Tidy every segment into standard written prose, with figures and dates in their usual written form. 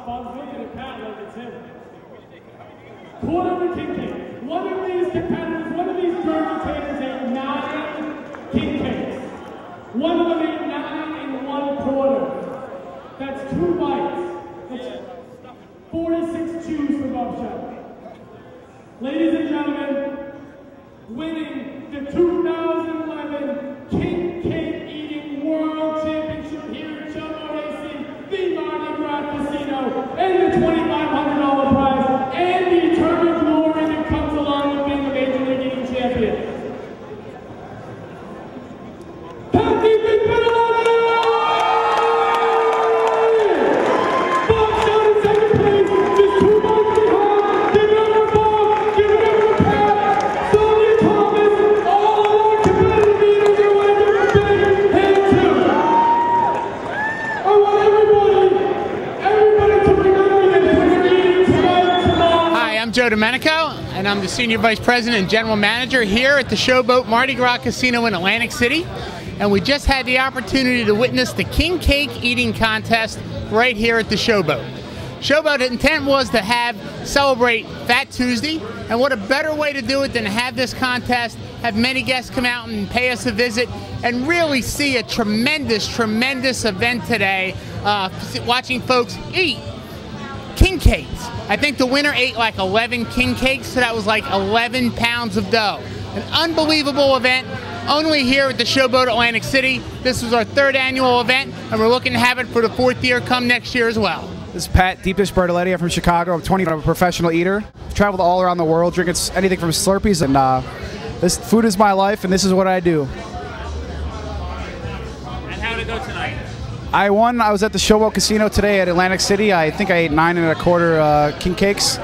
Bob's looking at Pat like it's him. Quarter king cake. One of these competitors, one of these gurgitators ate 9 king cakes. One of them ate 9 1/4. That's 2 bites. That's 46 chews for Bob Shoudt. Ladies and gentlemen, winning the 2011 King Cake Eating World Championship here at Showboat AC, the Mardi Gras Casino, and the $2,500 prize, and the eternal glory that comes along with being a Major League Eating champion. Joe Domenico, and I'm the Senior Vice President and General Manager here at the Showboat Mardi Gras Casino in Atlantic City. And we just had the opportunity to witness the King Cake Eating Contest right here at the Showboat. Showboat's intent was to celebrate Fat Tuesday, and what a better way to do it than to have this contest, have many guests come out and pay us a visit, and really see a tremendous, tremendous event today, watching folks eat king cakes. I think the winner ate like 11 king cakes, so that was like 11 pounds of dough. An unbelievable event, only here at the Showboat Atlantic City. This was our 3rd annual event, and we're looking to have it for the 4th year come next year as well. This is Pat, Deep Dish Bertoletti. I'm from Chicago. I'm a professional eater. I've traveled all around the world, drinking anything from Slurpees, and this food is my life, and this is what I do. And how did it go tonight? I won. I was at the Showboat Casino today at Atlantic City. I think I ate 9 1/4 king cakes.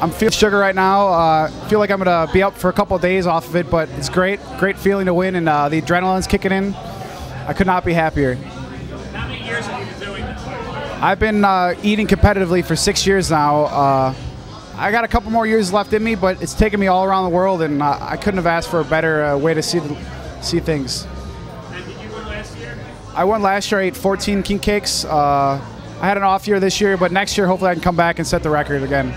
I'm feeling sugar right now. I feel like I'm going to be up for a couple of days off of it, but it's great. Great feeling to win, and the adrenaline's kicking in. I could not be happier. How many years have you been doing this? I've been eating competitively for 6 years now. I got a couple more years left in me, but it's taken me all around the world, and I couldn't have asked for a better way to see things. I won last year. I ate 14 king cakes. I had an off year this year, but next year hopefully I can come back and set the record again.